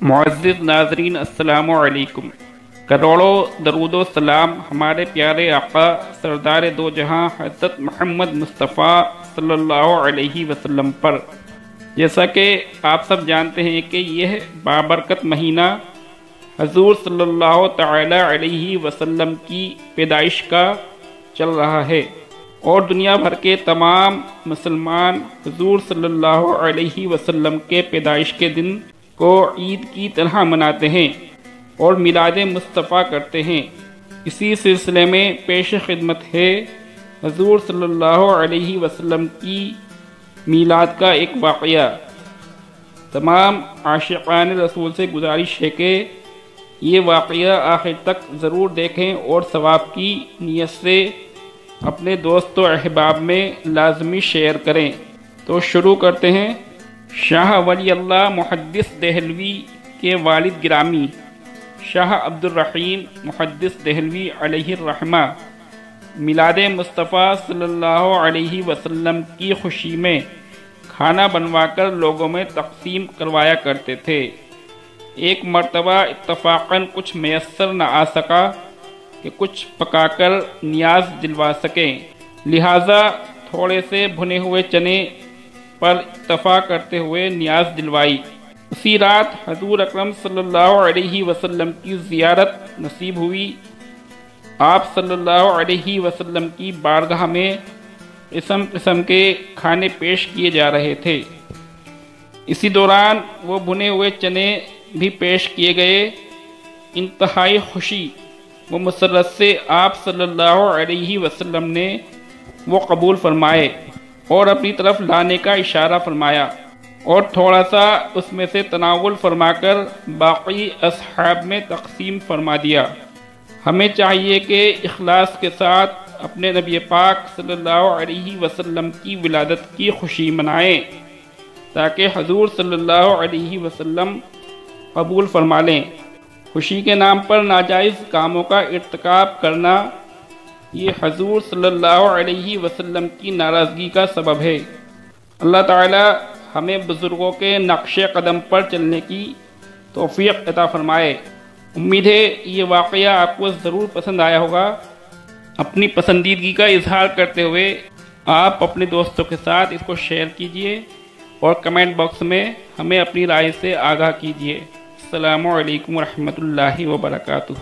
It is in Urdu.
معزز ناظرین السلام علیکم۔ کروڑوں درود و سلام ہمارے پیارے آقا سردار دو جہاں حضرت محمد مصطفیٰ صلی اللہ علیہ وسلم پر۔ جیسا کہ آپ سب جانتے ہیں کہ یہ بابرکت مہینہ حضور صلی اللہ تعالی علیہ وسلم کی پیدائش کا چل رہا ہے، اور دنیا بھر کے تمام مسلمان حضور صلی اللہ علیہ وسلم کے پیدائش کے دن کو عید کی طرح مناتے ہیں اور میلاد مصطفیٰ کرتے ہیں۔ اسی سلسلے میں پیش خدمت ہے حضور صلی اللہ علیہ وسلم کی میلاد کا ایک واقعہ۔ تمام عاشقان رسول سے گزارش ہے کہ یہ واقعہ آخر تک ضرور دیکھیں اور ثواب کی نیت سے اپنے دوست و احباب میں لازمی شیئر کریں۔ تو شروع کرتے ہیں۔ شاہ ولی اللہ محدث دہلوی کے والد گرامی شاہ عبد الرحیم محدث دہلوی علیہ الرحمہ میلاد مصطفیٰ صلی اللہ علیہ وسلم کی خوشی میں کھانا بنوا کر لوگوں میں تقسیم کروایا کرتے تھے۔ ایک مرتبہ اتفاقاً کچھ میسر نہ آ سکا کہ کچھ پکا کر نیاز دلوا سکیں، لہٰذا تھوڑے سے بھنے ہوئے چنے پر اتفاق کرتے ہوئے نیاز دلوائی۔ اسی رات حضور اکرم صلی اللہ علیہ وسلم کی زیارت نصیب ہوئی۔ آپ صلی اللہ علیہ وسلم کی بارگاہ میں قسم قسم کے کھانے پیش کیے جا رہے تھے۔ اسی دوران وہ بھنے ہوئے چنے بھی پیش کیے گئے۔ انتہائی خوشی و مسرت سے آپ صلی اللہ علیہ وسلم نے وہ قبول فرمائے اور اپنی طرف لانے کا اشارہ فرمایا، اور تھوڑا سا اس میں سے تناول فرما کر باقی اصحاب میں تقسیم فرما دیا۔ ہمیں چاہیے کہ اخلاص کے ساتھ اپنے نبی پاک صلی اللہ علیہ وسلم کی ولادت کی خوشی منائیں، تاکہ حضور صلی اللہ علیہ وسلم قبول فرما لیں۔ خوشی کے نام پر ناجائز کاموں کا ارتکاب کرنا یہ حضور صلی اللہ علیہ وسلم کی ناراضگی کا سبب ہے۔ اللہ تعالی ہمیں بزرگوں کے نقش قدم پر چلنے کی توفیق عطا فرمائے۔ امید ہے یہ واقعہ آپ کو ضرور پسند آیا ہوگا۔ اپنی پسندیدگی کا اظہار کرتے ہوئے آپ اپنے دوستوں کے ساتھ اس کو شیئر کیجئے اور کمنٹ باکس میں ہمیں اپنی رائے سے آگاہ کیجئے۔ السلام علیکم ورحمۃ اللہ وبرکاتہ۔